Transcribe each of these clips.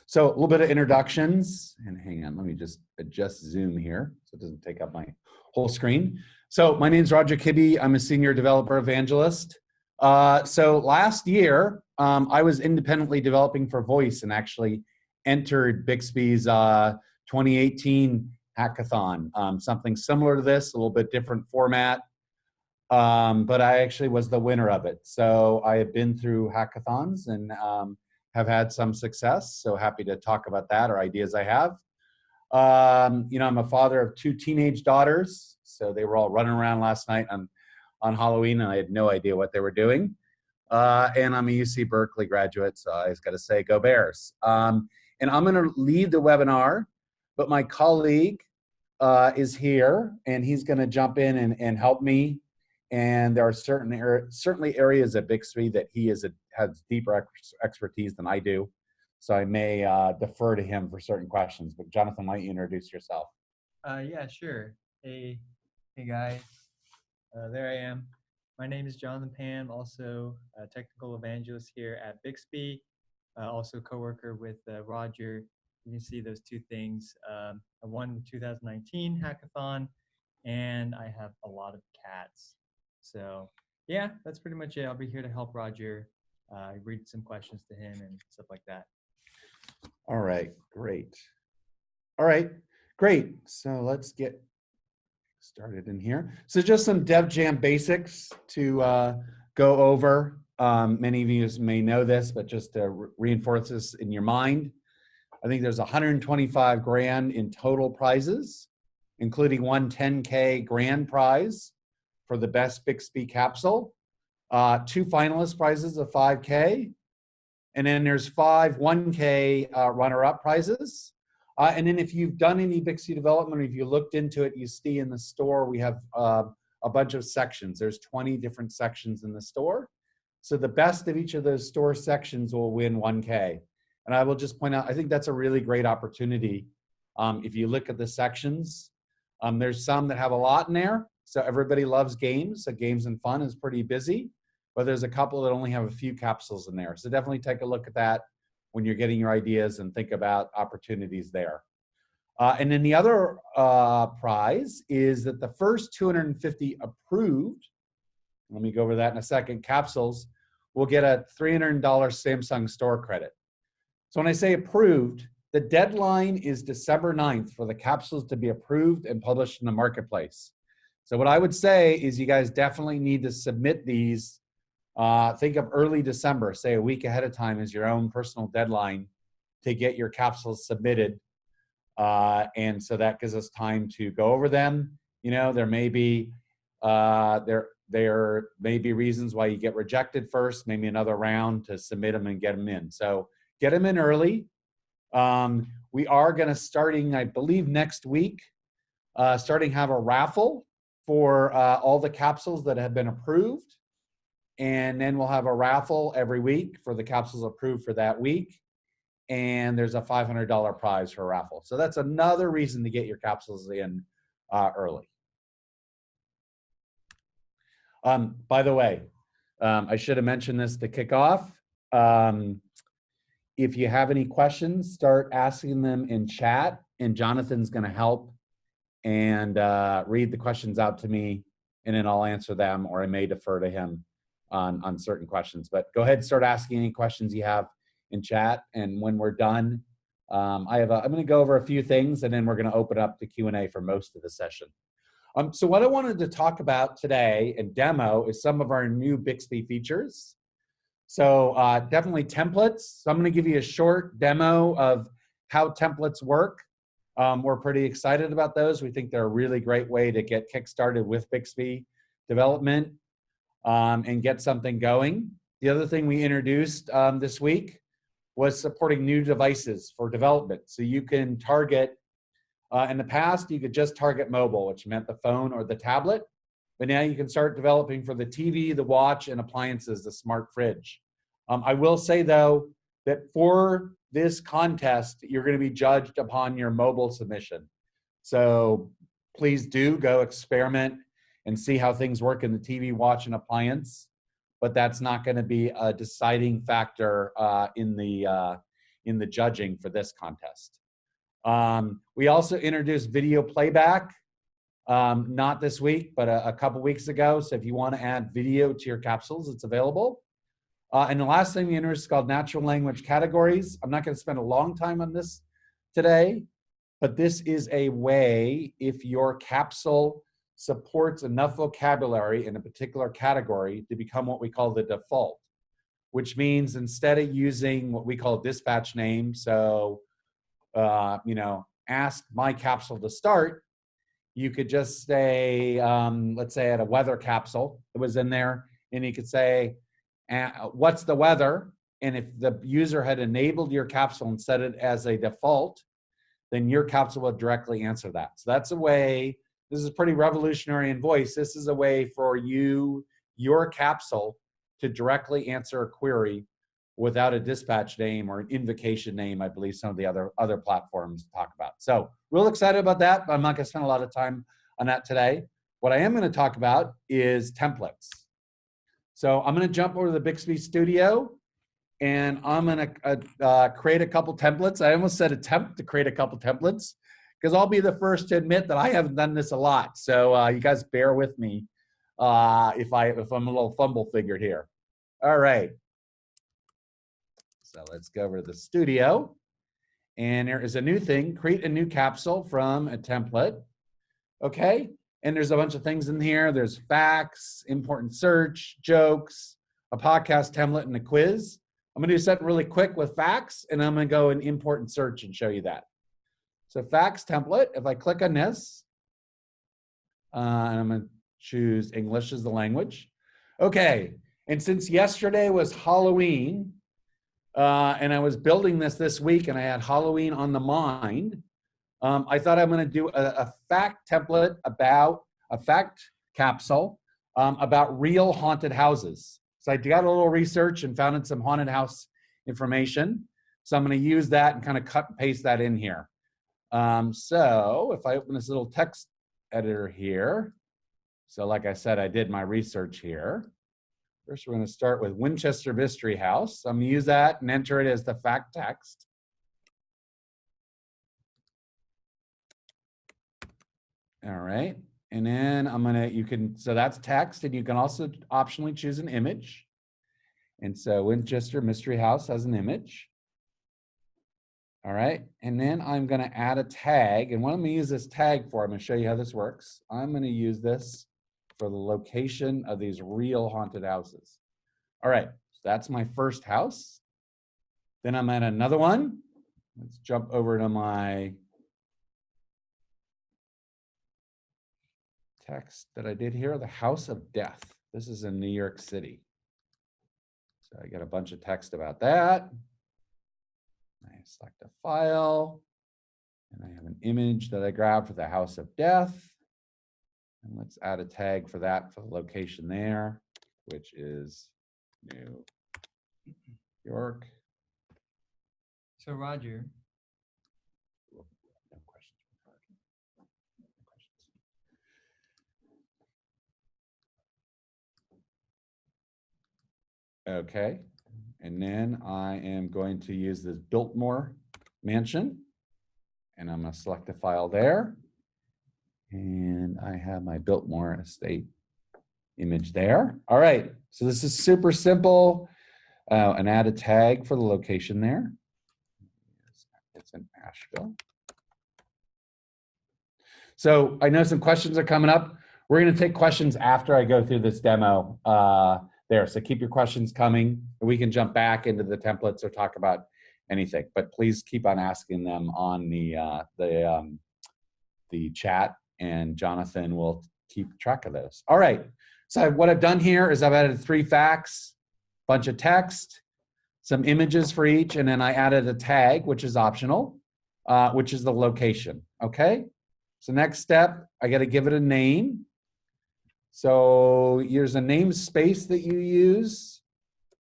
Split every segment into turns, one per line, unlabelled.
So a little bit of introductions, and hang on, let me just adjust Zoom here so it doesn't take up my whole screen. So my name is Roger Kibbe. I'm a senior developer evangelist. So last year, I was independently developing for Voice and actually entered Bixby's 2018 hackathon. Something similar to this, a little bit different format, but I actually was the winner of it. So I have been through hackathons and have had some success. So happy to talk about that or ideas I have. You know, I'm a father of 2 teenage daughters. So they were all running around last night on Halloween, and I had no idea what they were doing. And I'm a UC Berkeley graduate, so I just got to say, go Bears. And I'm going to lead the webinar, but my colleague is here, and he's going to jump in and help me. And there are certainly areas at Bixby that he has deeper expertise than I do. So I may defer to him for certain questions. But Jonathan, why don't you introduce yourself?
Yeah, sure. Hey guys. There I am. My name is Jonathan Pan, also a technical evangelist here at Bixby, also co-worker with Roger. You can see those two things. I won the 2019 hackathon, and I have a lot of cats. So yeah, that's pretty much it. I'll be here to help Roger, read some questions to him and stuff like that.
All right, great. All right, great. So let's get started in here. So just some DevJam basics to go over. Many of you may know this, but just to reinforce this in your mind, I think there's 125 grand in total prizes, including one 10K grand prize for the best Bixby capsule, 2 finalist prizes of 5K, and then there's 5 1K runner-up prizes. And then if you've done any Bixby development, or if you looked into it, you see in the store we have a bunch of sections. There's 20 different sections in the store. So the best of each of those store sections will win 1K. And I will just point out, I think that's a really great opportunity. If you look at the sections, there's some that have a lot in there. So everybody loves games. So games and fun is pretty busy. But there's a couple that only have a few capsules in there. So definitely take a look at that when you're getting your ideas and think about opportunities there. And then the other prize is that the first 250 approved, let me go over that in a second, capsules, will get a $300 Samsung store credit. So when I say approved, the deadline is December 9th for the capsules to be approved and published in the marketplace. So what I would say is you guys definitely need to submit these. Think of early December, say a week ahead of time as your own personal deadline to get your capsules submitted. And so that gives us time to go over them. You know, there may be there may be reasons why you get rejected first, maybe another round to submit them and get them in. So get them in early. We are going to starting, I believe, next week, have a raffle for all the capsules that have been approved. And then we'll have a raffle every week for the capsules approved for that week. And there's a $500 prize for a raffle. So that's another reason to get your capsules in early. By the way, I should have mentioned this to kick off. If you have any questions, start asking them in chat, and Jonathan's going to help and read the questions out to me, and then I'll answer them, or I may defer to him on certain questions. But go ahead and start asking any questions you have in chat, and when we're done, I'm going to go over a few things, and then we're going to open up the Q&A for most of the session. So what I wanted to talk about today and demo is some of our new Bixby features. So definitely templates. So I'm going to give you a short demo of how templates work. We're pretty excited about those. We think they're a really great way to get kickstarted with Bixby development and get something going. The other thing we introduced this week was supporting new devices for development. So you can target, in the past, you could just target mobile, which meant the phone or the tablet. But now you can start developing for the TV, the watch, and appliances, the smart fridge. I will say, though, that for this contest, you're going to be judged upon your mobile submission. So please do go experiment and see how things work in the TV, watch, and appliance. But that's not going to be a deciding factor in in the judging for this contest. We also introduced video playback, not this week, but a couple weeks ago. So if you want to add video to your capsules, it's available. And the last thing we introduced is called natural language categories. I'm not going to spend a long time on this today, but this is a way, if your capsule supports enough vocabulary in a particular category, to become what we call the default, which means instead of using what we call a dispatch name, so ask my capsule to start, you could just say, let's say I had a weather capsule that was in there, and you could say, what's the weather? And if the user had enabled your capsule and set it as a default, then your capsule would directly answer that. So that's a way, this is pretty revolutionary in voice. This is a way for your capsule to directly answer a query without a dispatch name or an invocation name, I believe some of the other platforms talk about. So real excited about that, but I'm not gonna spend a lot of time on that today. What I am gonna talk about is templates. So I'm gonna jump over to the Bixby Studio, and I'm gonna create a couple templates. I almost said attempt to create a couple templates, because I'll be the first to admit that I haven't done this a lot. So you guys bear with me if I'm a little fumble figured here. All right. So let's go over to the studio, and there is a new thing, create a new capsule from a template. Okay, and there's a bunch of things in here. There's facts, important search, jokes, a podcast template, and a quiz. I'm gonna do something really quick with facts, and I'm gonna go in important search and show you that. So facts template, if I click on this, and I'm gonna choose English as the language. Okay, and since yesterday was Halloween, and I was building this week, and I had Halloween on the mind, I thought I'm gonna do a fact template about, a fact capsule about real haunted houses. So I got a little research and found some haunted house information. So I'm gonna use that and kind of cut and paste that in here. So if I open this little text editor here, so like I said, I did my research here. First, we're going to start with Winchester Mystery House. I'm going to use that and enter it as the fact text. All right. And then I'm going to, so that's text, and you can also optionally choose an image. And so Winchester Mystery House has an image. All right. And then I'm going to add a tag. And what I'm going to use this tag for, I'm going to show you how this works. I'm going to use this for the location of these real haunted houses. All right, so that's my first house. Then I'm at another one. Let's jump over to my text that I did here, the House of Death. This is in New York City. So I got a bunch of text about that. I select a file, and I have an image that I grabbed for the House of Death. And let's add a tag for that for the location there, which is New York.
So Roger.
No questions. No questions. Okay, and then I am going to use this Biltmore mansion, and I'm going to select a file there. And I have my Biltmore estate image there. All right, so this is super simple. And add a tag for the location there. It's in Asheville. So I know some questions are coming up. We're going to take questions after I go through this demo there. So keep your questions coming. We can jump back into the templates or talk about anything, but please keep on asking them on the chat, and Jonathan will keep track of those. All right. So what I've done here is I've added 3 facts, bunch of text, some images for each, and then I added a tag, which is optional, which is the location, okay? So next step, I gotta give it a name. So here's a namespace that you use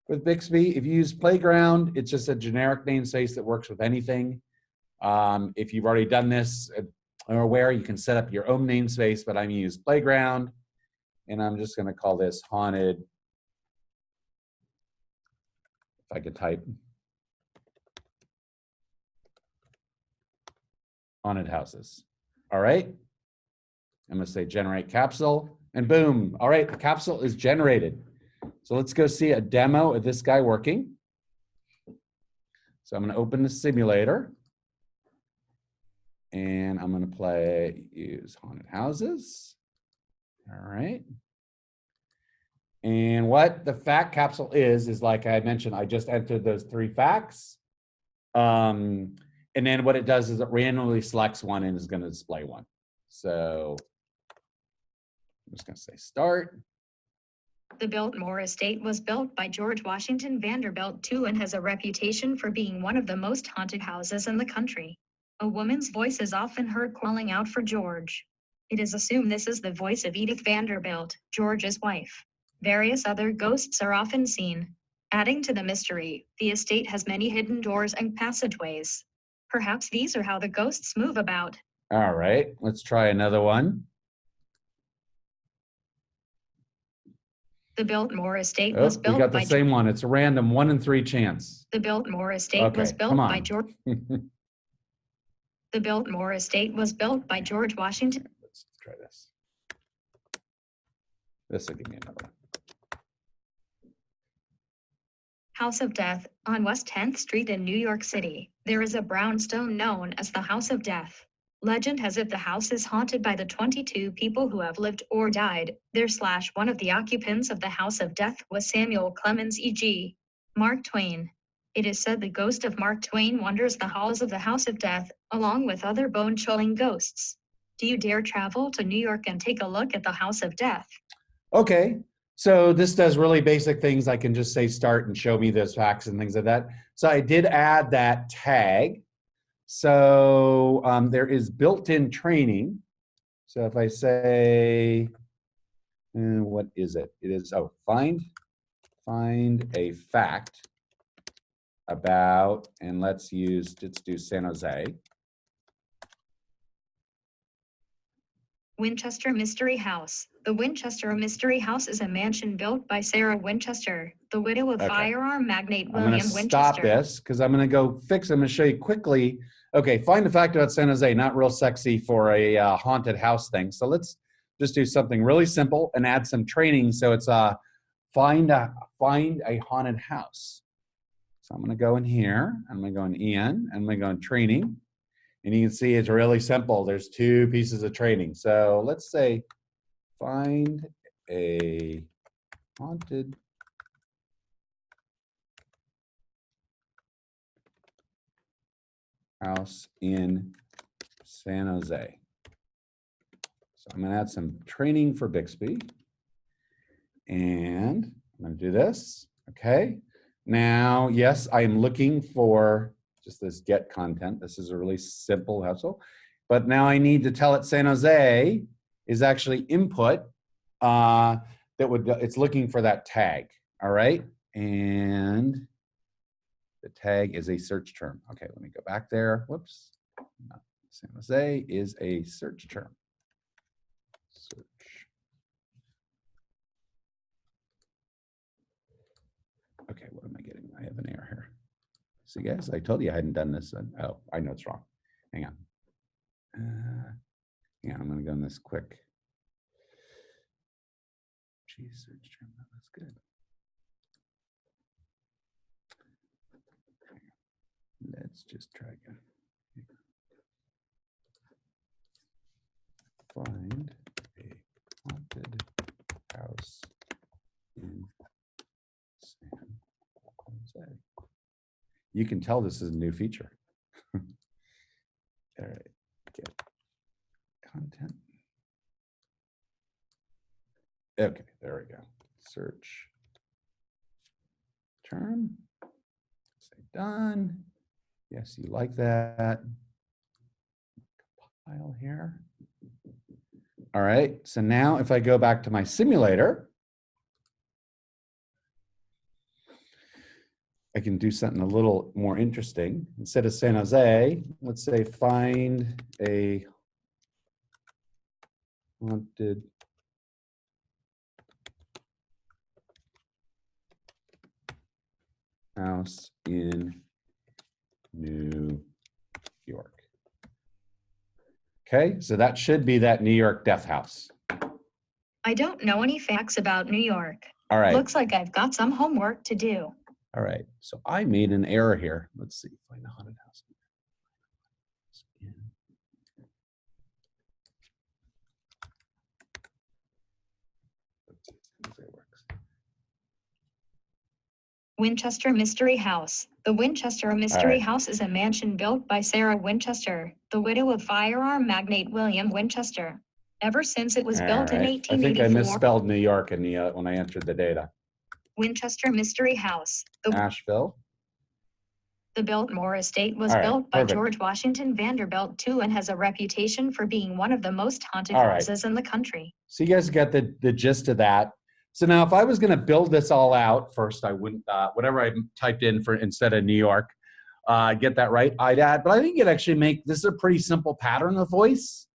with Bixby. If you use Playground, it's just a generic namespace that works with anything. If you've already done this or aware, you can set up your own namespace, but I'm gonna use Playground, and I'm just gonna call this Haunted. If I could type, haunted houses. All right. I'm going to say generate capsule, and boom. All right, the capsule is generated. So let's go see a demo of this guy working. So I'm going to open the simulator, and I'm going to use haunted houses. All right. And what the fact capsule is like I mentioned, I just entered those 3 facts. And then what it does is it randomly selects one and is going to display one. So I'm just going to say start.
The Biltmore Estate was built by George Washington Vanderbilt II and has a reputation for being one of the most haunted houses in the country. A woman's voice is often heard calling out for George. It is assumed this is the voice of Edith Vanderbilt, George's wife. Various other ghosts are often seen. Adding to the mystery, the estate has many hidden doors and passageways. Perhaps these are how the ghosts move about.
All right, let's try another one.
The Biltmore Estate was
We
built
got the
by
same one. It's a random 1 in 3 chance.
The Biltmore Estate was
Okay,
built
come
by
on.
George. The Biltmore Estate was built by George Washington.
Let's try this. This will give me another one.
House of Death, on West 10th Street in New York City, there is a brownstone known as the House of Death. Legend has it the house is haunted by the 22 people who have lived or died there. One of the occupants of the House of Death was Samuel Clemens e.g. Mark Twain. It is said the ghost of Mark Twain wanders the halls of the House of Death, along with other bone-chilling ghosts. Do you dare travel to New York and take a look at the House of Death?
Okay, so this does really basic things. I can just say start and show me those facts and things like that. So I did add that tag. So there is built-in training. So if I say, what is it? It is, find a fact about, and let's do San Jose.
Winchester Mystery House. The Winchester Mystery House is a mansion built by Sarah Winchester, the widow of firearm magnate William Winchester.
I'm going to stop this because I'm going to go fix. I'm going to show you quickly. Okay, find a fact about San Jose. Not real sexy for a haunted house thing. So let's just do something really simple and add some training. So it's find a haunted house. So I'm going to go in here. I'm going to go in Ian. I'm going to go in training. And you can see it's really simple. There's 2 pieces of training. So let's say find a haunted house in San Jose. So I'm going to add some training for Bixby. And I'm going to do this. Okay. Now, yes, I am looking for just this get content. This is a really simple hustle. But now I need to tell it San Jose is actually input it's looking for that tag. All right. And the tag is a search term. Okay, let me go back there. Whoops. No, San Jose is a search term. Search. Okay, what am I getting? I have an error here. See, guys, I told you I hadn't done this. Oh, I know it's wrong. Hang on. Yeah, I'm going to go on this quick. Geez, search term. That's good. Let's just try again. Find a haunted house in San Jose. You can tell this is a new feature. All right, get content. Okay, there we go. Search term. Say done. Yes, you like that. Compile here. All right, so now if I go back to my simulator, I can do something a little more interesting. Instead of San Jose, let's say find a haunted house in New York. Okay, so that should be that New York death house.
I don't know any facts about New York.
All right.
Looks like I've got some homework to do.
All right, so I made an error here. Let's see, find a haunted house.
Winchester Mystery House. The Winchester Mystery House is a mansion built by Sarah Winchester, the widow of firearm magnate William Winchester. Ever since it was built in
I
1884.
think I misspelled New York in the when I entered the data.
Winchester Mystery House.
Asheville.
The Biltmore Estate was built by George Washington Vanderbilt II and has a reputation for being one of the most haunted houses in the country.
So you guys get the gist of that. So now if I was going to build this all out, first I wouldn't, whatever I typed in for instead of New York, get that right, I'd add, but I think it actually this is a pretty simple pattern of voice.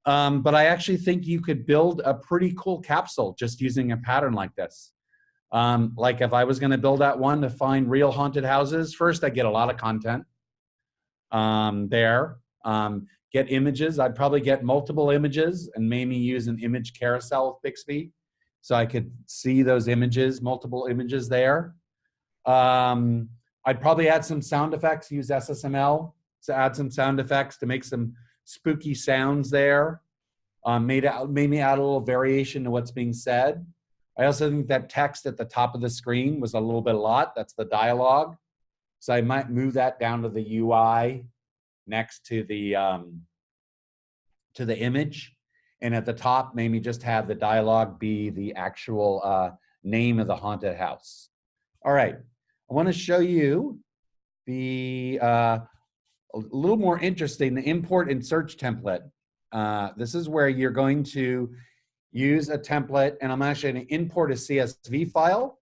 But I actually think you could build a pretty cool capsule just using a pattern like this. Like if I was going to build out one to find real haunted houses, first I get a lot of content there. Get images. I'd probably get multiple images and maybe use an image carousel with Bixby so I could see those images, multiple images there. I'd probably add some sound effects, use SSML to add some sound effects to make some spooky sounds there. Maybe add a little variation to what's being said. I also think that text at the top of the screen was a little bit a lot. That's the dialogue. So I might move that down to the UI next to the image. And at the top, maybe just have the dialogue be the actual name of the haunted house. All right, I want to show you the a little more interesting, the import and search template. This is where you're going to use a template, and I'm actually going to import a CSV file.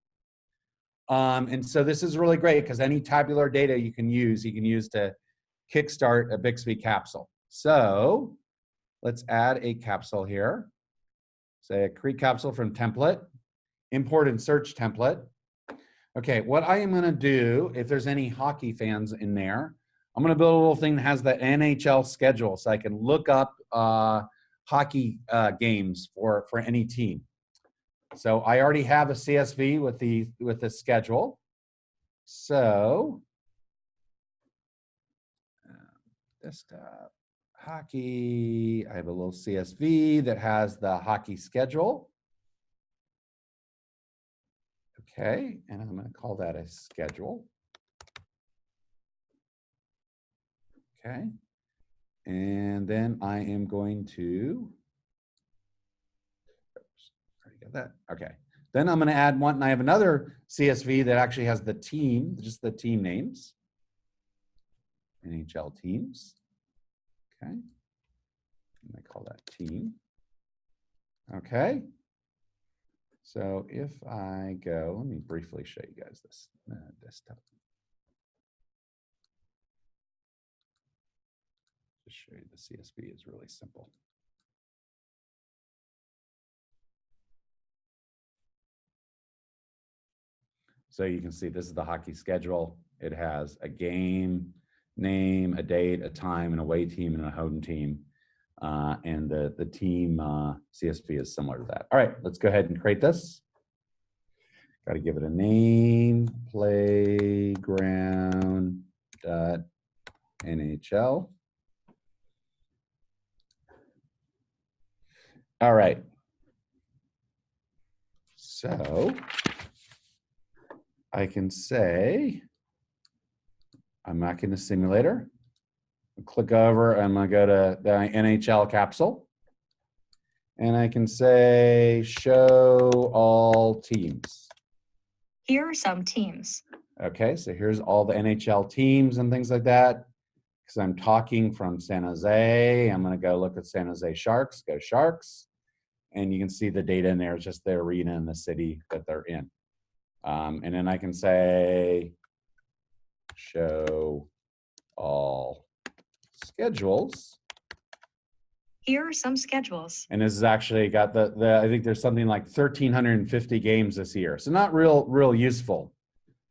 And so this is really great because any tabular data you can use to kickstart a Bixby capsule. So let's add a capsule here. Say a create capsule from template, import and search template. Okay, what I am going to do, if there's any hockey fans in there, I'm going to build a little thing that has the NHL schedule so I can look up hockey games for any team. So I already have a CSV with the schedule. So desktop hockey, I have a little CSV that has the hockey schedule. Okay, and I'm going to call that a schedule. Okay, and then I am going to, oops, already got that. Okay, then I'm going to add one, and I have another CSV that actually has the team, just the team names, NHL teams. Okay, and I call that team. Okay, so if I go, let me briefly show you guys this desktop. Just show you the CSV is really simple. So you can see this is the hockey schedule. It has a game name, a date, a time, an away team, and a home team. And the team CSV is similar to that. All right, let's go ahead and create this. Got to give it a name, playground.nhl. All right. So I can say, I'm not in the simulator. Click over, I'm gonna go to the NHL capsule. And I can say, show all teams.
Here are some teams.
Okay, so here's all the NHL teams and things like that. Because I'm talking from San Jose, I'm gonna go look at San Jose Sharks, go Sharks. And you can see the data in there, it's just the arena and the city that they're in. And then I can say, show all schedules.
Here are some schedules.
And this has actually got I think there's something like 1,350 games this year. So not real useful.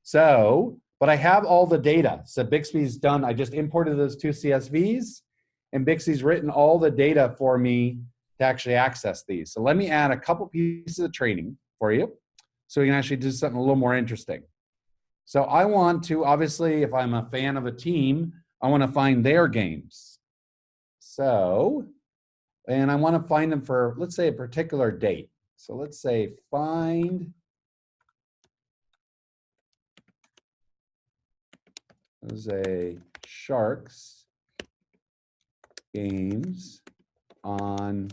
So, but I have all the data. So Bixby's done, I just imported those two CSVs and Bixby's written all the data for me to actually access these. So let me add a couple pieces of training for you so we can actually do something a little more interesting. So I want to, obviously, if I'm a fan of a team, I want to find their games. So, and I want to find them for, let's say, a particular date. So let's say find Jose Sharks games on,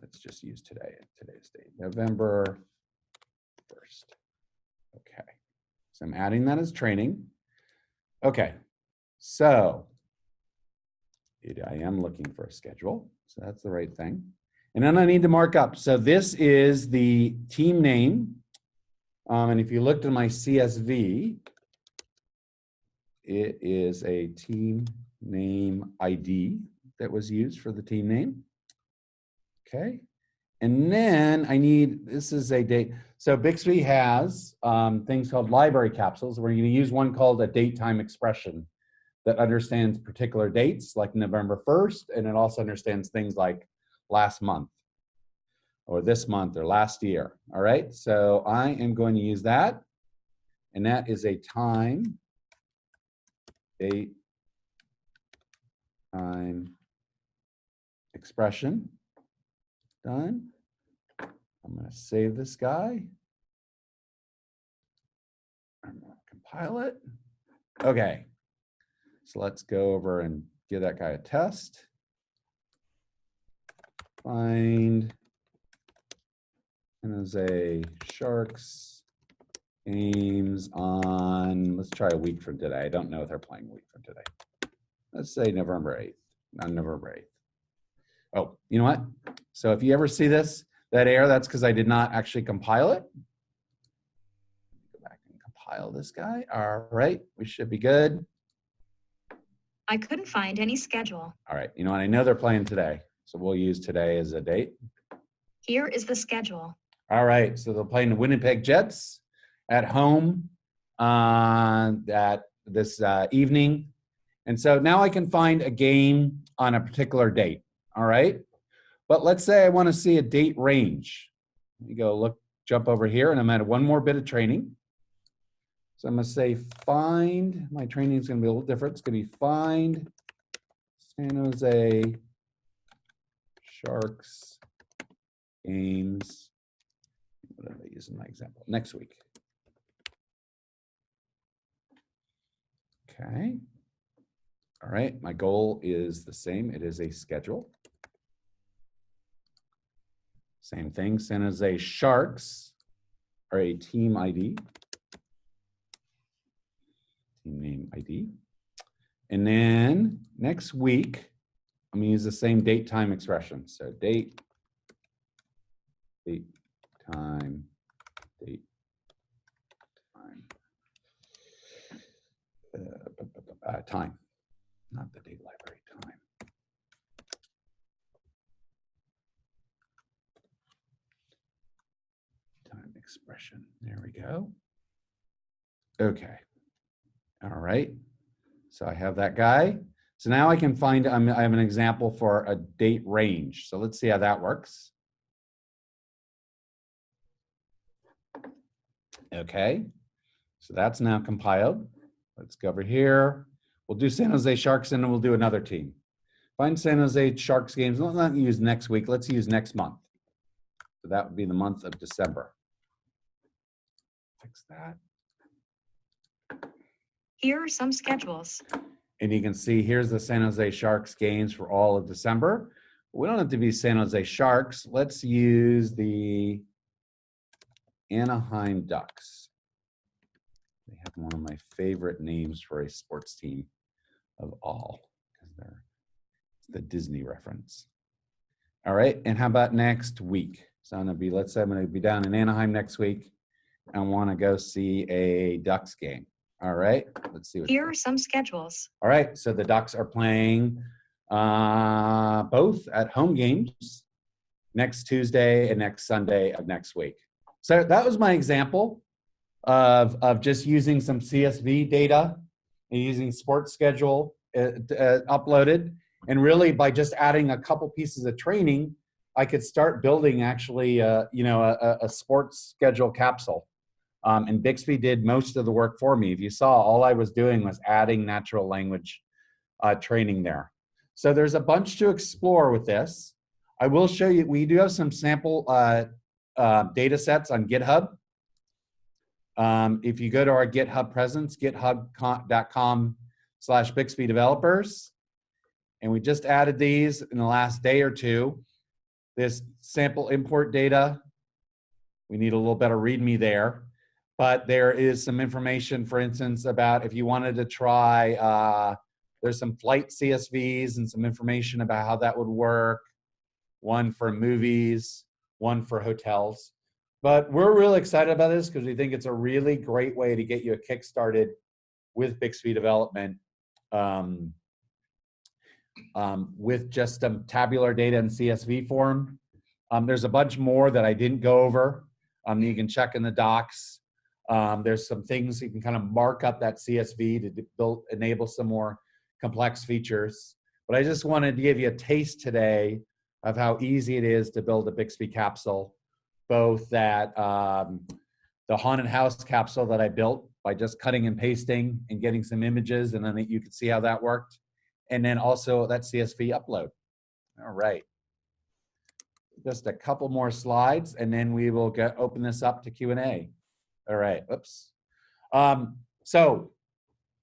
let's just use today's date, November 1st. Okay, so I'm adding that as training. Okay, so I am looking for a schedule, so that's the right thing. And then I need to mark up. So this is the team name. And if you looked at my CSV, it is a team name ID that was used for the team name. Okay. And then I need, this is a date. So Bixby has things called library capsules. We're going to use one called a date time expression that understands particular dates like November 1st. And it also understands things like last month or this month or last year. All right. So I am going to use that. And that is a time, date, time expression. Done. I'm going to save this guy. I'm going to compile it. Okay. So let's go over and give that guy a test. Find San Jose Sharks games on, let's try a week from today. I don't know if they're playing a week from today. Let's say November 8th, on November 8th. Oh, you know what? So if you ever see this, that error, that's because I did not actually compile it. Go back and compile this guy. All right, we should be good.
I couldn't find any schedule.
All right, you know what? I know they're playing today, so we'll use today as a date.
Here is the schedule.
All right, so they're playing the Winnipeg Jets at home at this evening. And so now I can find a game on a particular date, all right? But let's say I want to see a date range. Let me go look, jump over here, and I'm at one more bit of training. So I'm going to say find, my training is going to be a little different. It's going to be find San Jose Sharks games. What am I using my example? Next week. Okay. All right, my goal is the same. It is a schedule. Same thing, San Jose Sharks are a team ID. Team name ID. And then next week, I'm gonna use the same date time expression. So date, time, date, time. Time, not the date library, time. Time expression, there we go. Okay, all right. So I have that guy. So now I can find, I have an example for a date range. So let's see how that works. Okay, so that's now compiled. Let's go over here. We'll do San Jose Sharks and then we'll do another team. Find San Jose Sharks games. Let's not use next week. Let's use next month. So that would be the month of December. Fix that.
Here are some schedules.
And you can see here's the San Jose Sharks games for all of December. We don't have to be San Jose Sharks. Let's use the Anaheim Ducks. They have one of my favorite names for a sports team of all, because they're the Disney reference. All right, and how about next week? So I'm gonna be, let's say I'm gonna be down in Anaheim next week and wanna go see a Ducks game. All right, let's see.
Here are some schedules.
All right, so the Ducks are playing both at home games next Tuesday and next Sunday of next week. So that was my example of just using some CSV data and using sports schedule uploaded. And really, by just adding a couple pieces of training, I could start building actually, a sports schedule capsule. And Bixby did most of the work for me. If you saw, all I was doing was adding natural language training there. So there's a bunch to explore with this. I will show you, we do have some sample data sets on GitHub. If you go to our GitHub presence, github.com/Bixby developers, and we just added these in the last day or two. This sample import data, we need a little better README there, but there is some information, for instance, about if you wanted to try, there's some flight CSVs and some information about how that would work. One for movies, one for hotels. But we're really excited about this because we think it's a really great way to get you a kick-started with Bixby development with just some tabular data in CSV form. There's a bunch more that I didn't go over. You can check in the docs. There's some things you can kind of mark up that CSV to enable some more complex features. But I just wanted to give you a taste today of how easy it is to build a Bixby capsule, both that the haunted house capsule that I built by just cutting and pasting and getting some images, and then you could see how that worked. And then also that CSV upload. All right. Just a couple more slides, and then we will open this up to Q&A. All right, oops. So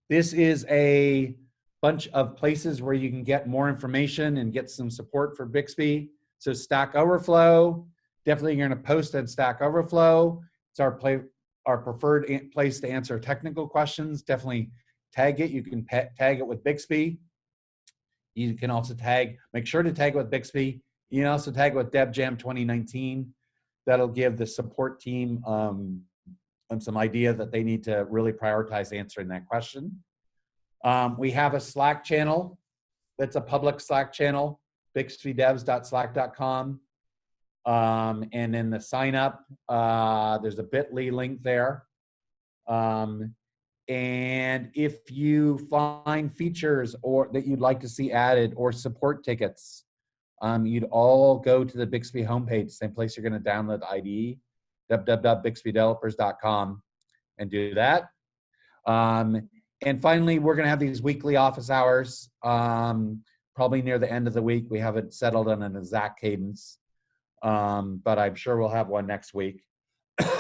this is a bunch of places where you can get more information and get some support for Bixby. So Stack Overflow, definitely you're gonna post on Stack Overflow. It's our preferred place to answer technical questions. Definitely tag it. You can tag it with Bixby. You can also make sure to tag it with Bixby. You can also tag it with DevJam 2019. That'll give the support team some idea that they need to really prioritize answering that question. We have a Slack channel that's a public Slack channel, bixbydevs.slack.com. And then the sign up, there's a bit.ly link there. And if you find features that you'd like to see added or support tickets, you'd all go to the Bixby homepage, same place you're going to download the IDE, www.bixbydevelopers.com, and do that. And finally, we're going to have these weekly office hours, probably near the end of the week. We haven't settled on an exact cadence, but I'm sure we'll have one next week.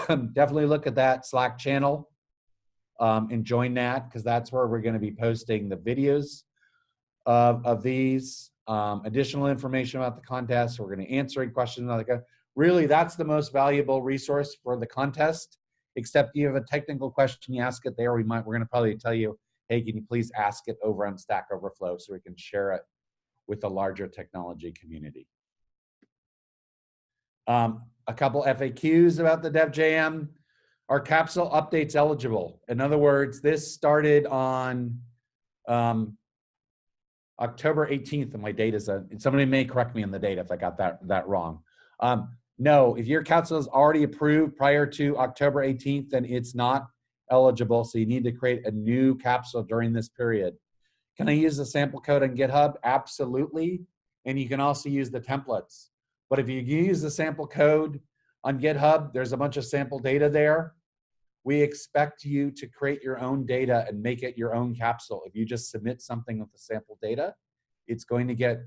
Definitely look at that Slack channel and join that, because that's where we're going to be posting the videos of these. Additional information about the contest. We're going to answer questions. Really, that's the most valuable resource for the contest. Except you have a technical question, you ask it there. We're going to probably tell you, hey, can you please ask it over on Stack Overflow so we can share it with the larger technology community. A couple FAQs about the DevJam. Our capsule updates eligible. In other words, this started on October 18th, and my date is, somebody may correct me on the date if I got that wrong. No, if your capsule is already approved prior to October 18th, then it's not eligible, so you need to create a new capsule during this period. Can I use the sample code on GitHub? Absolutely, and you can also use the templates. But if you use the sample code on GitHub, there's a bunch of sample data there. We expect you to create your own data and make it your own capsule. If you just submit something with the sample data, it's going to get,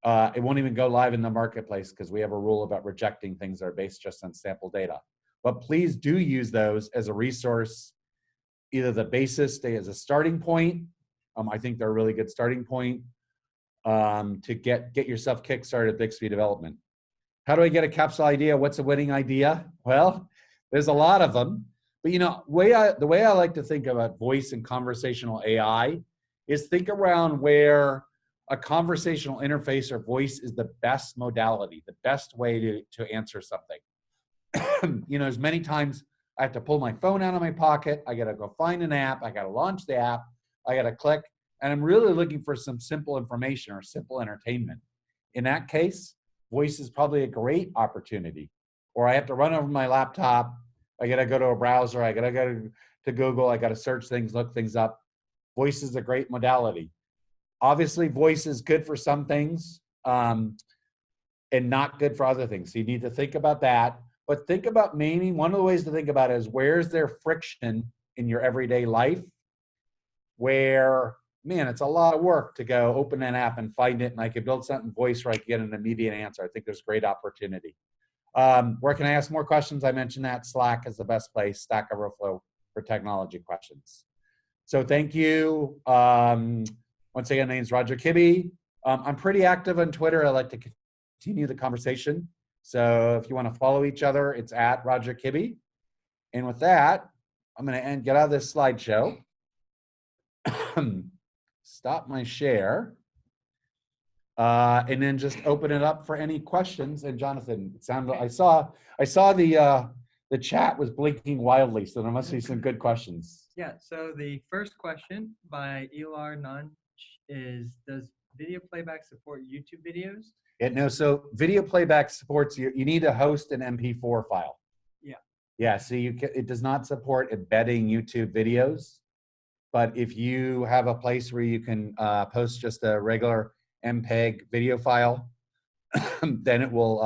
it won't even go live in the marketplace because we have a rule about rejecting things that are based just on sample data. But please do use those as a resource, either the basis stay as a starting point. I think they're a really good starting point to get yourself kickstarted at Bixby development. How do I get a capsule idea? What's a winning idea? Well, there's a lot of them. But you know, the way I like to think about voice and conversational AI is think around where a conversational interface or voice is the best modality, the best way to answer something. You know, there's many times I have to pull my phone out of my pocket. I got to go find an app. I got to launch the app. I got to click. And I'm really looking for some simple information or simple entertainment. In that case, voice is probably a great opportunity. Or I have to run over my laptop. I got to go to a browser. I got to go to Google. I got to search things, look things up. Voice is a great modality. Obviously, voice is good for some things and not good for other things. So you need to think about that. But think about maybe one of the ways to think about it is where's there friction in your everyday life where, man, it's a lot of work to go open an app and find it, and I could build something voice where I can get an immediate answer. I think there's great opportunity. Where can I ask more questions? I mentioned that Slack is the best place, Stack Overflow for technology questions. So thank you. Once again, my name is Roger Kibbe. I'm pretty active on Twitter. I like to continue the conversation. So if you want to follow each other, it's at Roger Kibbe. And with that, I'm going to get out of this slideshow. Stop my share. And then just open it up for any questions. And Jonathan, it sounded, I saw the chat was blinking wildly, so there must be some good questions.
Yeah, so the first question by Elar Nunch is, does video playback support YouTube videos?
No, so video playback supports, you need to host an MP4 file.
Yeah.
Yeah, so it does not support embedding YouTube videos, but if you have a place where you can post just a regular MPEG video file, then it will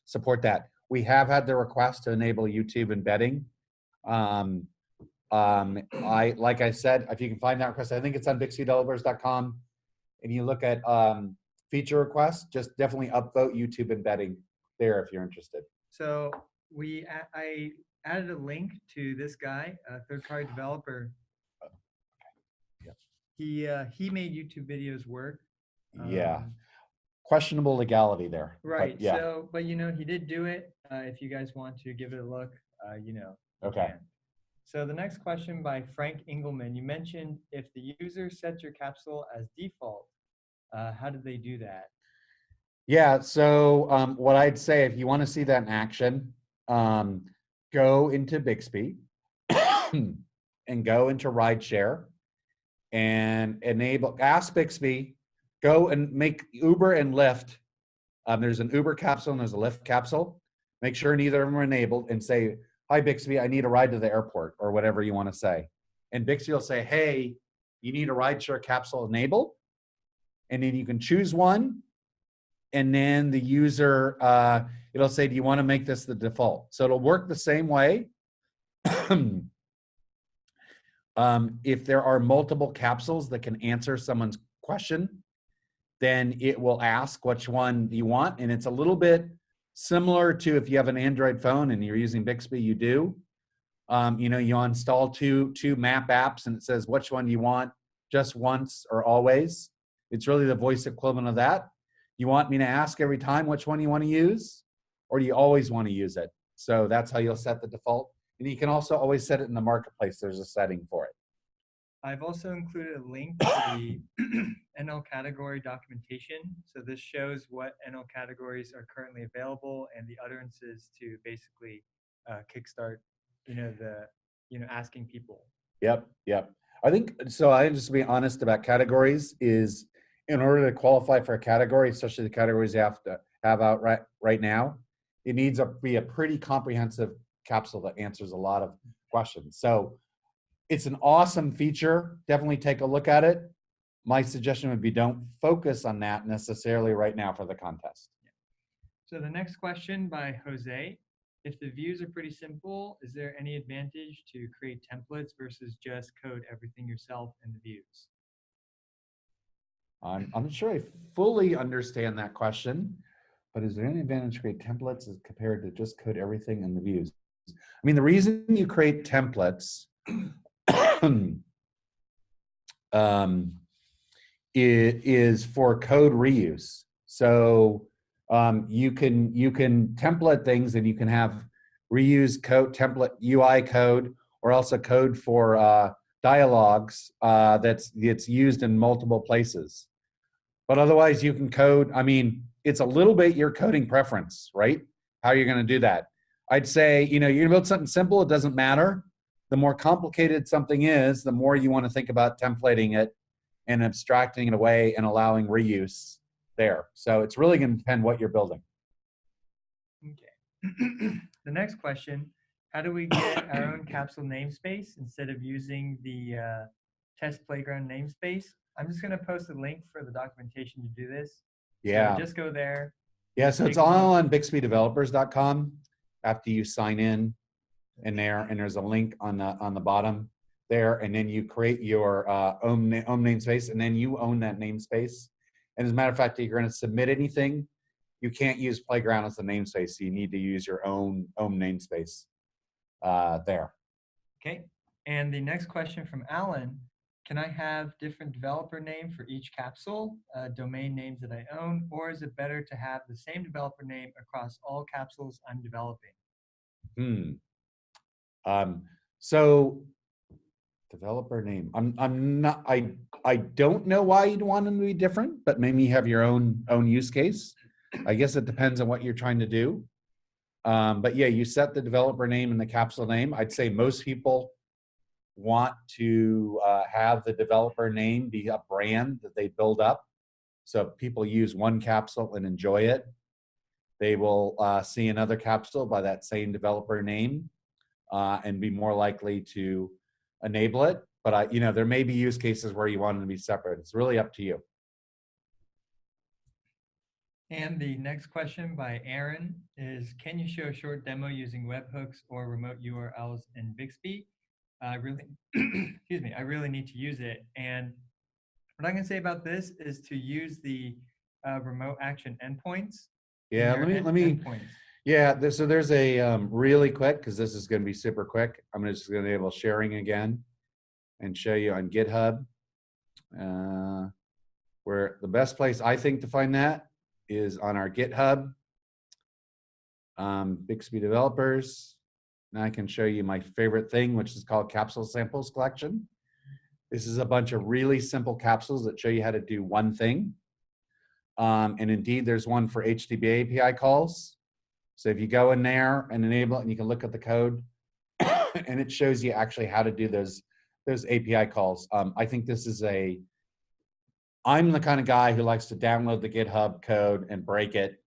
support that. We have had the request to enable YouTube embedding. Like I said, if you can find that request, I think it's on bixbydevelopers.com. And you look at feature requests, just definitely upvote YouTube embedding there if you're interested.
So I added a link to this guy, a third-party developer.
Yeah.
He made YouTube videos work.
Yeah. Questionable legality there.
Right.
But yeah.
So, but you know, he did do it. If you guys want to give it a look, you know.
Okay.
So the next question by Frank Engelman, you mentioned if the user sets your capsule as default, how did they do that?
Yeah, so what I'd say, if you want to see that in action, go into Bixby and go into rideshare and ask Bixby, go and make Uber and Lyft. There's an Uber capsule and there's a Lyft capsule. Make sure neither of them are enabled and say, hi, Bixby, I need a ride to the airport, or whatever you want to say. And Bixby will say, hey, you need a rideshare capsule enabled. And then you can choose one. And then the user, it'll say, do you want to make this the default? So it'll work the same way. If there are multiple capsules that can answer someone's question, then it will ask which one you want. And it's a little bit similar to if you have an Android phone and you're using Bixby, you do. You know, you install two map apps and it says which one you want, just once or always. It's really the voice equivalent of that. You want me to ask every time which one you want to use, or do you always want to use it? So that's how you'll set the default. And you can also always set it in the marketplace. There's a setting for it.
I've also included a link to the NL category documentation. So this shows what NL categories are currently available and the utterances to basically kickstart, asking people.
Yep. I think, so I just to be honest about categories is, in order to qualify for a category, especially the categories you have to have out right now, it needs to be a pretty comprehensive capsule that answers a lot of questions. So it's an awesome feature. Definitely take a look at it. My suggestion would be don't focus on that necessarily right now for the contest.
So the next question by Jose, if the views are pretty simple, is there any advantage to create templates versus just code everything yourself in the views?
I'm not sure I fully understand that question, but is there any advantage to create templates as compared to just code everything in the views? I mean, the reason you create templates is for code reuse. So you can template things and you can have reuse code, template UI code, or also code for dialogues that's used in multiple places. But otherwise you can code, I mean, it's a little bit your coding preference, right? How you're going to do that. I'd say, you're going to build something simple, it doesn't matter. The more complicated something is, the more you want to think about templating it and abstracting it away and allowing reuse there. So it's really going to depend what you're building.
Okay. The next question, how do we get our own capsule namespace instead of using the test playground namespace. I'm just going to post a link for the documentation to do this.
Yeah.
So just go there.
Yeah, so it's
take a
all
look.
on bixbydevelopers.com after you sign in there, and there's a link on the bottom there, and then you create your own namespace, and then you own that namespace. And as a matter of fact, if you're going to submit anything, you can't use Playground as the namespace. So you need to use your own namespace there.
Okay. And the next question from Alan, can I have different developer name for each capsule, domain names that I own, or is it better to have the same developer name across all capsules I'm developing?
So developer name. I'm not. I don't know why you'd want them to be different, but maybe you have your own use case. I guess it depends on what you're trying to do. But yeah, you set the developer name and the capsule name. I'd say most people want to have the developer name be a brand that they build up. So if people use one capsule and enjoy it, they will see another capsule by that same developer name and be more likely to enable it. But there may be use cases where you want them to be separate. It's really up to you.
And the next question by Aaron is, can you show a short demo using webhooks or remote URLs in Bixby? I really, excuse me, I really need to use it. And what I'm going to say about this is to use the remote action endpoints.
Yeah, let me.
Endpoints.
Yeah, so there's a really quick, because this is going to be super quick. I'm just going to enable sharing again and show you on GitHub, where the best place I think to find that is on our GitHub, Bixby developers. Now I can show you my favorite thing, which is called Capsule Samples Collection. This is a bunch of really simple capsules that show you how to do one thing. And indeed, there's one for HTTP API calls. So if you go in there and enable it, and you can look at the code, and it shows you actually how to do those API calls. I think this is I'm the kind of guy who likes to download the GitHub code and break it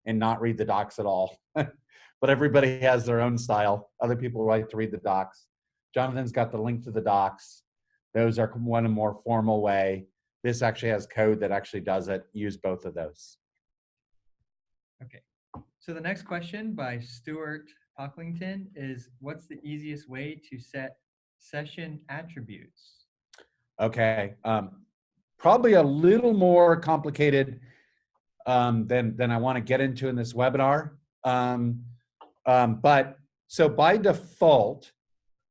and not read the docs at all. But everybody has their own style. Other people like to read the docs. Jonathan's got the link to the docs. Those are one more formal way. This actually has code that actually does it. Use both of those.
Okay. So the next question by Stuart Pocklington is, what's the easiest way to set session attributes?
Okay. Probably a little more complicated than I want to get into in this webinar. But so by default,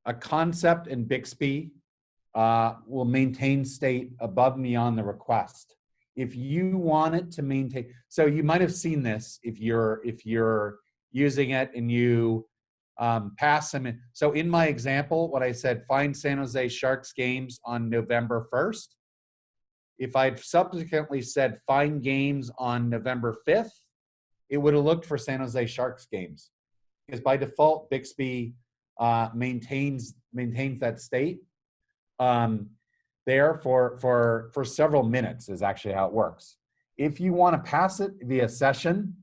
a concept in Bixby will maintain state above and beyond the request. If you want it to maintain, so you might have seen this if you're using it and you pass them in. So in my example, what I said, find San Jose Sharks games on November 1st. If I'd subsequently said find games on November 5th, it would have looked for San Jose Sharks games, because by default Bixby maintains that state there for several minutes is actually how it works. If you want to pass it via session,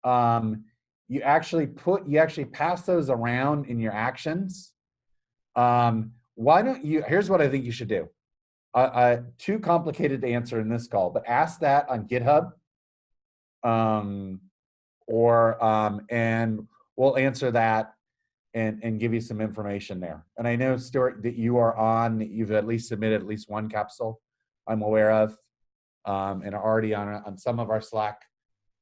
you actually pass those around in your actions. Why don't you? Here's what I think you should do. Too complicated to answer in this call, but ask that on GitHub, and we'll answer that and give you some information there. And I know, Stuart, that you've at least submitted at least one capsule I'm aware of, and are already on some of our Slack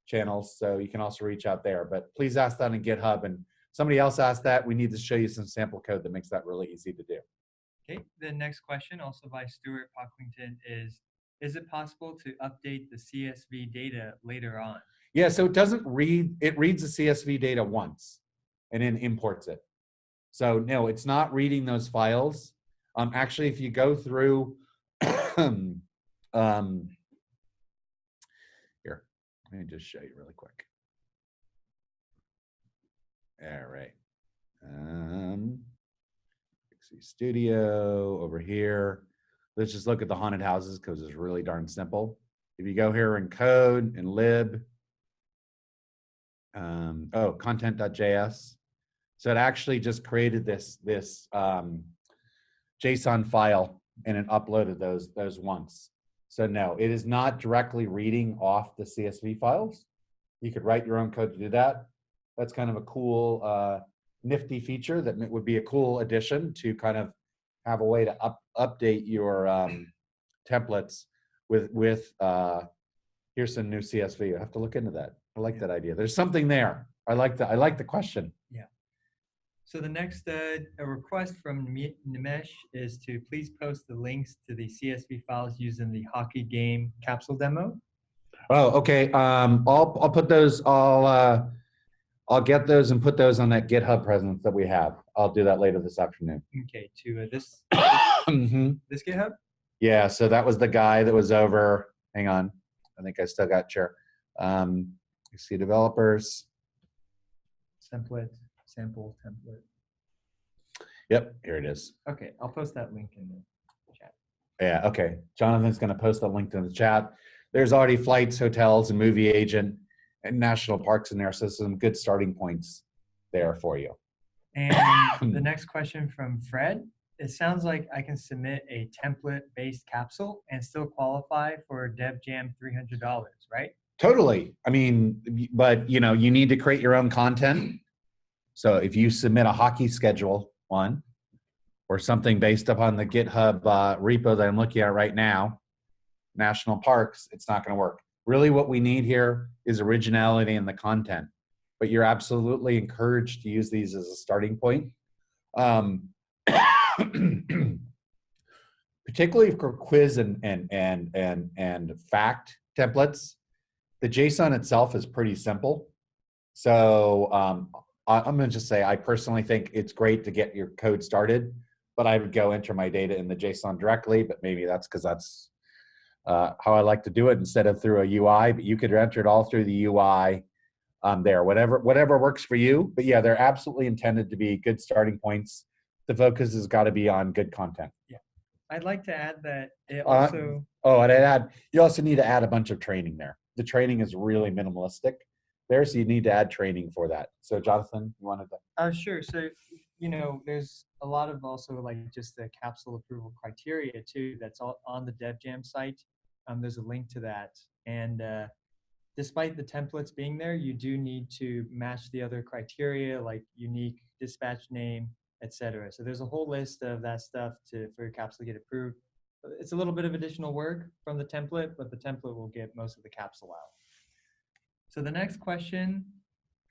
channels, so you can also reach out there. But please ask that on GitHub. And somebody else asked that. We need to show you some sample code that makes that really easy to do.
Okay, the next question, also by Stuart Pocklington, is it possible to update the CSV data later on?
Yeah, so it reads the CSV data once and then imports it. So no, it's not reading those files. Actually, if you go through, here, let me just show you really quick. All right. Bixby Studio over here. Let's just look at the haunted houses because it's really darn simple. If you go here in code and lib, content.js. So it actually just created this JSON file and it uploaded those once. So no, it is not directly reading off the CSV files. You could write your own code to do that. That's kind of a cool, nifty feature that would be a cool addition to kind of have a way to update your templates with here's some new CSV. I have to look into that. I like that idea. There's something there. I like the question.
Yeah. So the next a request from Nimesh is to please post the links to the CSV files using the hockey game capsule demo.
Oh, okay. I'll put those. I'll get those and put those on that GitHub presence that we have. I'll do that later this afternoon.
Okay, to this
Mhm.
this GitHub.
Yeah. So that was the guy that was over. Hang on. I think I still got chair. You see developers.
Template, sample template.
Yep. Here it is.
Okay, I'll post that link in the chat.
Yeah. Okay. Jonathan's going to post a link in the chat. There's already flights, hotels, and movie agent and national parks in there. So some good starting points there for you.
And the next question from Fred. It sounds like I can submit a template-based capsule and still qualify for DevJam $300, right?
Totally. I mean, but you know, you need to create your own content. So if you submit a hockey schedule one or something based upon the GitHub repo that I'm looking at right now, national parks, it's not going to work. Really what we need here is originality in the content, but you're absolutely encouraged to use these as a starting point. Particularly for quiz and fact templates, the JSON itself is pretty simple. So I'm going to just say I personally think it's great to get your code started, but I would go enter my data in the JSON directly, but maybe that's because that's how I like to do it instead of through a UI, but you could enter it all through the UI there, whatever works for you. But yeah, they're absolutely intended to be good starting points. The focus has got to be on good content.
Yeah. I'd like to add that it also...
and you also need to add a bunch of training there. The training is really minimalistic there, so you need to add training for that. So Jonathan, you wanted to?
Sure. So, you know, there's a lot of also like just the capsule approval criteria too, that's all on the DevJam site. There's a link to that. And despite the templates being there, you do need to match the other criteria like unique dispatch name, etc. So there's a whole list of that stuff for your capsule to get approved. It's a little bit of additional work from the template, but the template will get most of the capsule out. So the next question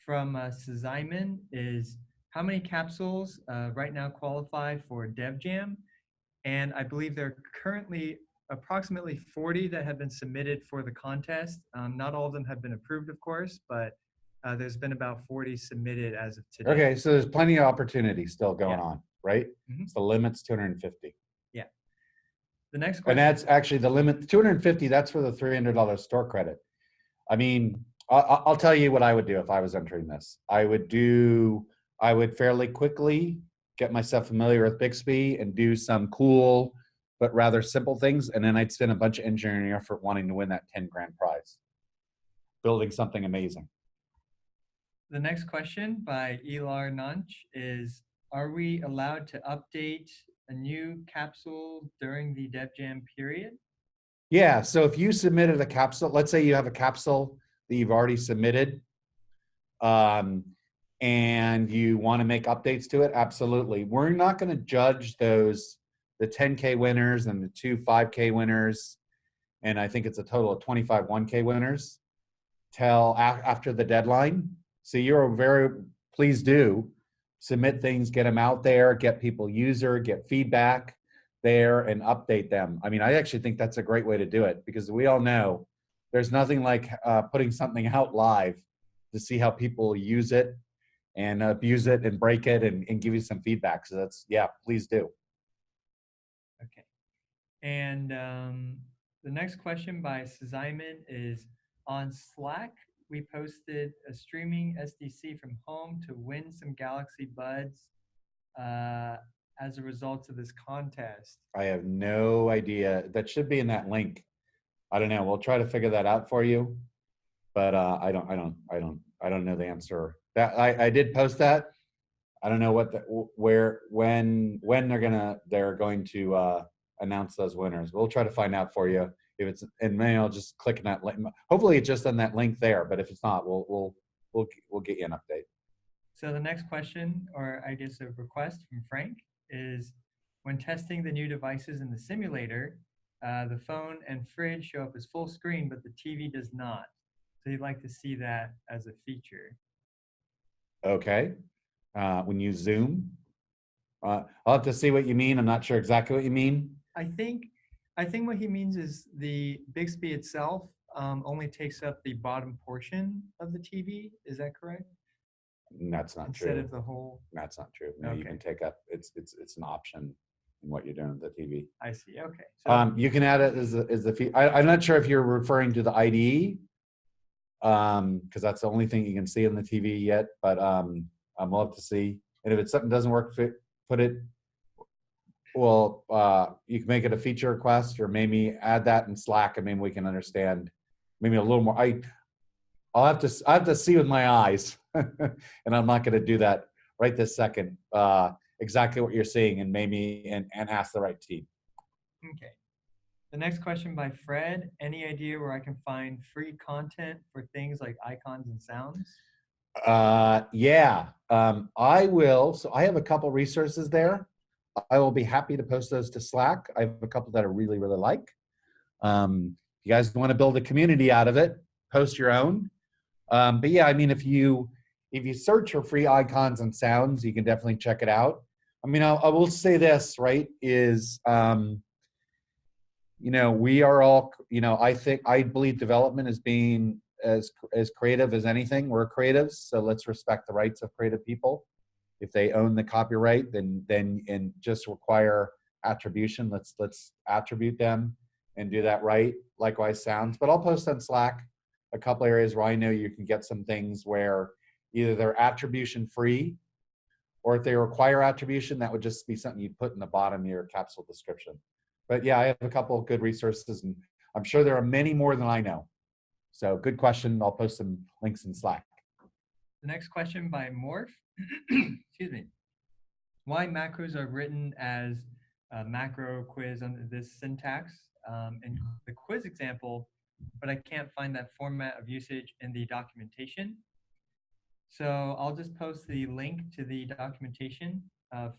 from Simon is, how many capsules right now qualify for DevJam? And I believe there are currently approximately 40 that have been submitted for the contest. Not all of them have been approved, of course, but there's been about 40 submitted as of today.
Okay, so there's plenty of opportunity still going on, right?
Mm-hmm.
So the limit's 250.
Yeah. The next question.
And that's actually the limit, 250, that's for the $300 store credit. I mean, I'll tell you what I would do if I was entering this. I would fairly quickly get myself familiar with Bixby and do some cool but rather simple things, and then I'd spend a bunch of engineering effort wanting to win that 10 grand prize, building something amazing.
The next question by Elar Nanch is, are we allowed to update a new capsule during the DevJam period?
Yeah, so if you submitted a capsule, let's say you have a capsule that you've already submitted, and you want to make updates to it, absolutely. We're not going to judge those, the 10K winners and the 2 5K winners, and I think it's a total of 25 1K winners, till after the deadline. So please do submit things, get them out there, get people get feedback there and update them. I mean, I actually think that's a great way to do it, because we all know there's nothing like putting something out live to see how people use it and abuse it and break it and give you some feedback. So that's, yeah, please do.
Okay. And the next question by Simon is, on Slack, we posted a streaming SDC from home to win some Galaxy Buds as a result of this contest.
I have no idea. That should be in that link. I don't know. We'll try to figure that out for you, but I don't know the answer. That I did post that. I don't know when they're going to announce those winners. We'll try to find out for you if it's, and maybe I'll just click on that link. Hopefully it's just on that link there, but if it's not, we'll get you an update.
So the next question, or I guess a request from Frank, is when testing the new devices in the simulator, the phone and fridge show up as full screen, but the TV does not. So you'd like to see that as a feature.
Okay. When you zoom, I'll have to see what you mean. I'm not sure exactly what you mean.
I think what he means is the Bixby itself only takes up the bottom portion of the TV. Is that correct?
That's not true.
Instead of the whole.
That's not true. No, you can take up. It's an option in what you're doing with the TV.
I see. Okay. So,
you can add it as the. I'm not sure if you're referring to the IDE, because that's the only thing you can see on the TV yet. But we'll have to see. And if it's something that doesn't work, put it. Well, you can make it a feature request, or maybe add that in Slack, and maybe we can understand. Maybe a little more. I have to see with my eyes, and I'm not going to do that right this second. Exactly what you're seeing, and maybe and ask the right team.
Okay. The next question by Fred: any idea where I can find free content for things like icons and sounds?
Yeah, I will. So I have a couple resources there. I will be happy to post those to Slack. I have a couple that I really like. You guys want to build a community out of it, post your own. But yeah, I mean, if you search for free icons and sounds, you can definitely check it out. I mean, I will say this, right, is, we are all, I believe development is being as creative as anything. We're creatives, so let's respect the rights of creative people. If they own the copyright, then and just require attribution, let's attribute them and do that right. Likewise sounds, but I'll post on Slack a couple areas where I know you can get some things where either they're attribution free, or if they require attribution, that would just be something you'd put in the bottom of your capsule description. But yeah, I have a couple of good resources, and I'm sure there are many more than I know. So good question. I'll post some links in Slack.
The next question by Morph, excuse me. Why macros are written as a macro quiz under this syntax? In the quiz example, but I can't find that format of usage in the documentation. So I'll just post the link to the documentation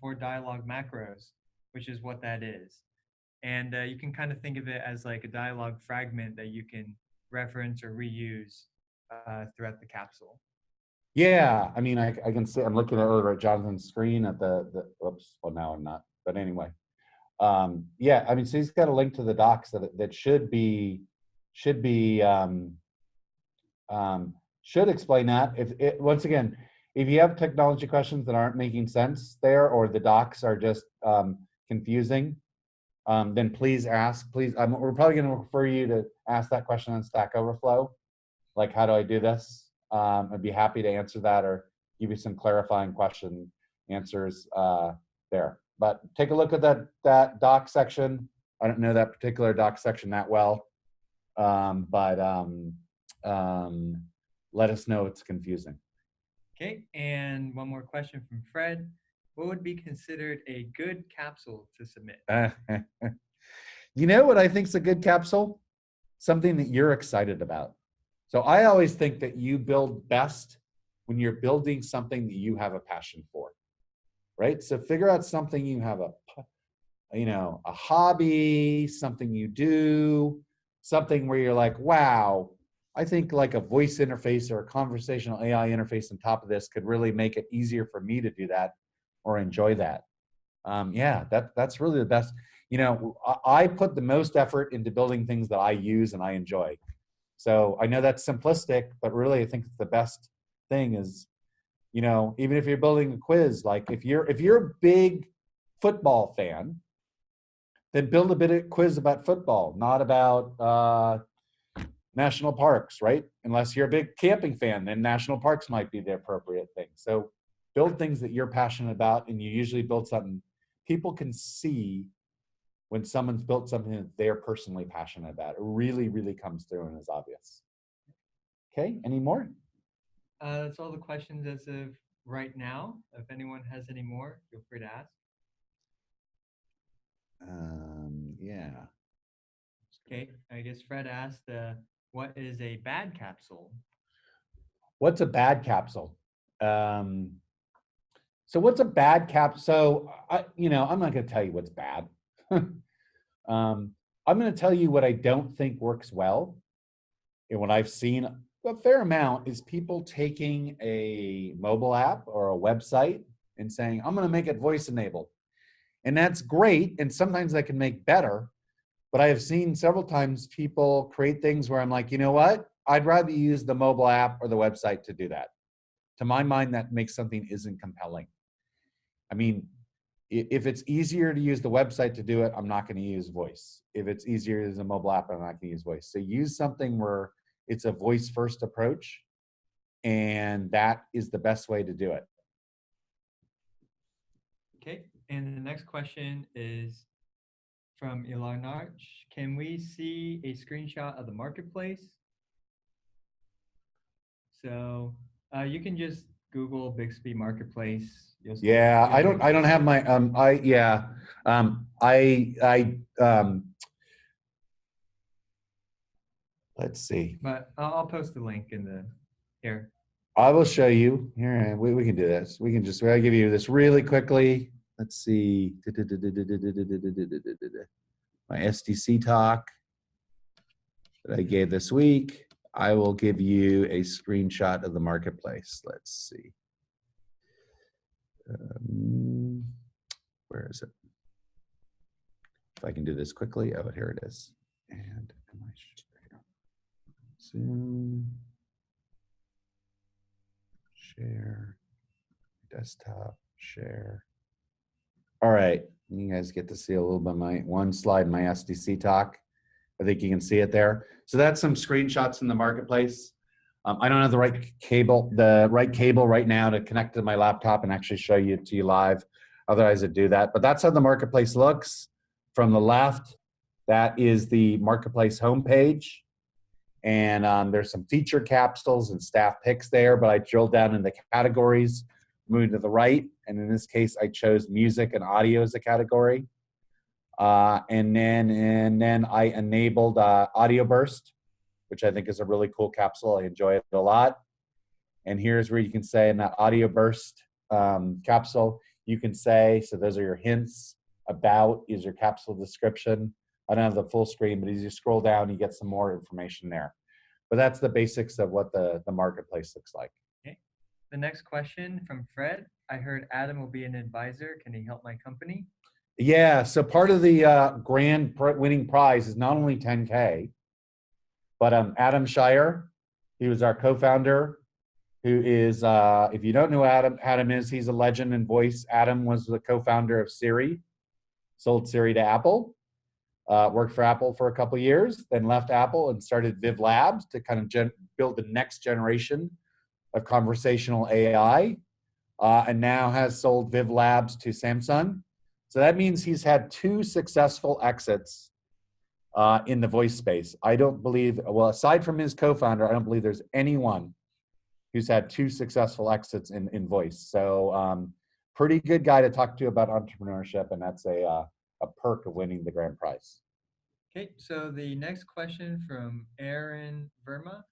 for dialog macros, which is what that is. And you can kind of think of it as like a dialog fragment that you can reference or reuse throughout the capsule.
Yeah, I mean, I can see, I'm looking over at Jonathan's screen at the oops, well, now I'm not, but anyway. Yeah, I mean, so he's got a link to the docs that should explain that. Once again, if you have technology questions that aren't making sense there, or the docs are just confusing, then please ask. We're probably going to refer you to ask that question on Stack Overflow, like, how do I do this? I'd be happy to answer that or give you some clarifying answers there. But take a look at that doc section. I don't know that particular doc section that well, but let us know it's confusing.
Okay, and one more question from Fred. What would be considered a good capsule to submit?
You know what I think is a good capsule? Something that you're excited about. So I always think that you build best when you're building something that you have a passion for, right? So figure out something you have a hobby, something you do, something where you're like, wow, I think like a voice interface or a conversational AI interface on top of this could really make it easier for me to do that or enjoy that. Yeah, that's really the best. I put the most effort into building things that I use and I enjoy. So I know that's simplistic, but really I think the best thing is, even if you're building a quiz, like if you're a big football fan, then build a bit of quiz about football, not about national parks, right? Unless you're a big camping fan, then national parks might be the appropriate thing. So build things that you're passionate about, and you usually build something people can see when someone's built something that they're personally passionate about. It really, really comes through and is obvious. Okay, any more?
That's all the questions as of right now. If anyone has any more, feel free to ask.
Yeah.
Okay, I guess Fred asked, what is a bad capsule?
What's a bad capsule? So what's a bad cap? So I'm not going to tell you what's bad. I'm going to tell you what I don't think works well, and what I've seen a fair amount is people taking a mobile app or a website and saying, I'm going to make it voice enabled. And that's great. And sometimes that can make better. But I have seen several times people create things where I'm like, you know what? I'd rather use the mobile app or the website to do that. To my mind, that makes something isn't compelling. I mean, if it's easier to use the website to do it, I'm not going to use voice. If it's easier to use a mobile app, I'm not going to use voice. So use something where it's a voice first approach, and that is the best way to do it.
Okay, and the next question is from Elon Arch. Can we see a screenshot of the marketplace? So you can just Google Bixby Marketplace.
Yeah, I don't have my let's see.
But I'll post the link in the here.
I will show you here. We can do this. I'll give you this really quickly. Let's see. My SDC talk that I gave this week. I will give you a screenshot of the marketplace. Let's see. Where is it? If I can do this quickly. Oh, here it is. And Zoom, share, desktop, share. All right, you guys get to see a little bit of my one slide, my SDC talk. I think you can see it there. So that's some screenshots in the marketplace. I don't have the right cable right now to connect to my laptop and actually show you to you live. Otherwise, I'd do that. But that's how the marketplace looks. From the left, that is the marketplace homepage. And there's some feature capsules and staff picks there, but I drilled down in the categories, moved to the right. And in this case, I chose music and audio as a category. And then I enabled audio burst, which I think is a really cool capsule. I enjoy it a lot. And here's where you can say in that audio burst capsule, you can say, so those are your hints. About is your capsule description. I don't have the full screen, but as you scroll down, you get some more information there. But that's the basics of what the marketplace looks like.
Okay. The next question from Fred. I heard Adam will be an advisor. Can he help my company?
Yeah, so part of the grand winning prize is not only 10K, but Adam Shire, he was our co-founder, who is, if you don't know who Adam is, he's a legend in voice. Adam was the co-founder of Siri, sold Siri to Apple, worked for Apple for a couple of years, then left Apple and started Viv Labs to kind of build the next generation of conversational AI, and now has sold Viv Labs to Samsung. So that means he's had 2 successful exits in the voice space. I don't believe, well, aside from his co-founder, I don't believe there's anyone who's had 2 successful exits in voice. So pretty good guy to talk to about entrepreneurship, and that's a perk of winning the grand prize.
Okay, so the next question from Aaron Verma.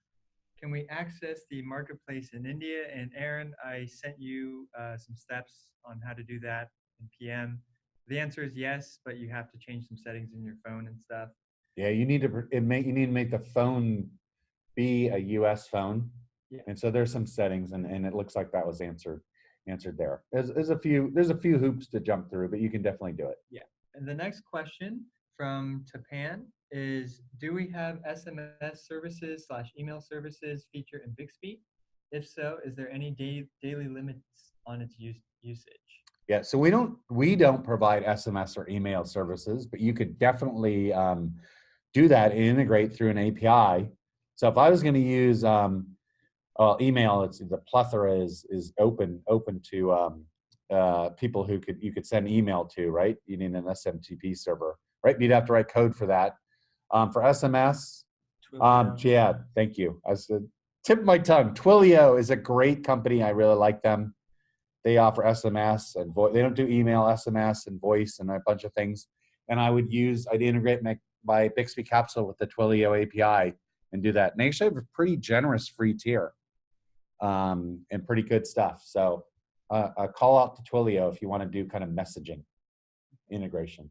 Can we access the marketplace in India? And Aaron, I sent you some steps on how to do that in PM. The answer is yes, but you have to change some settings in your phone and stuff.
Yeah, you need to make the phone be a US phone. Yeah. And so there's some settings, and it looks like that was answered there. There's a few hoops to jump through, but you can definitely do it.
Yeah. And the next question from Tapan is, do we have SMS services / email services feature in Bixby? If so, is there any daily limits on its usage?
Yeah, so we don't provide SMS or email services, but you could definitely do that and integrate through an API. So if I was going to use email, the plethora is open to people who you could send email to, right? You need an SMTP server, right? You'd have to write code for that. For SMS, yeah, thank you. I said, tip of my tongue. Twilio is a great company. I really like them. They offer SMS and voice. They don't do email, SMS, and voice, and a bunch of things. and I'd integrate my Bixby capsule with the Twilio API and do that. And they actually have a pretty generous free tier and pretty good stuff. So a call out to Twilio if you want to do kind of messaging integration.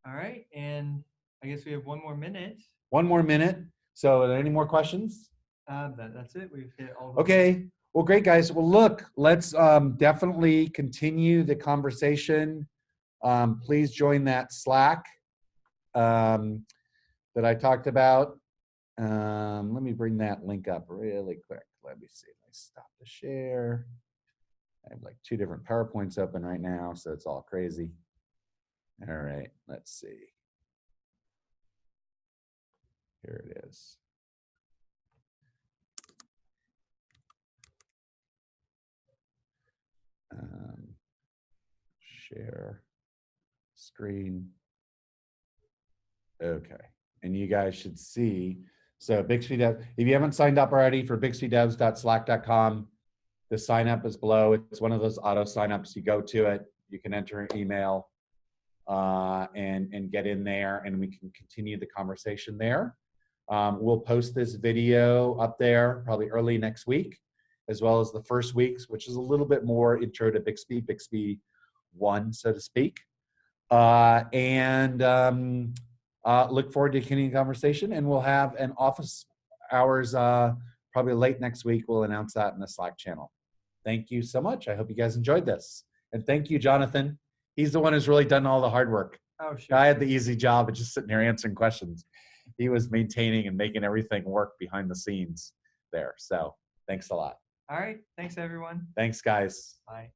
All right, and I guess we have 1 more minute.
1 more minute. So are there any more questions?
That's it. We've hit all the
Okay. Well, great, guys. Well, look, let's definitely continue the conversation. Please join that Slack that I talked about. Let me bring that link up really quick. Let me see. Let me stop the share. I have like 2 different PowerPoints open right now, so it's all crazy. All right, let's see. Here it is. Share screen. Okay, and you guys should see. So Bixby Dev, if you haven't signed up already for bixbydevs.slack.com, the sign up is below. It's one of those auto signups. You go to it, you can enter an email and get in there, and we can continue the conversation there. We'll post this video up there probably early next week, as well as the first week's, which is a little bit more intro to Bixby 1, so to speak. Look forward to continuing the conversation, and we'll have an office hours probably late next week. We'll announce that in the Slack channel. Thank you so much. I hope you guys enjoyed this. And thank you, Jonathan. He's the one who's really done all the hard work.
Oh, sure.
I had the easy job of just sitting there answering questions. He was maintaining and making everything work behind the scenes there. So thanks a lot.
All right. Thanks, everyone.
Thanks, guys.
Bye.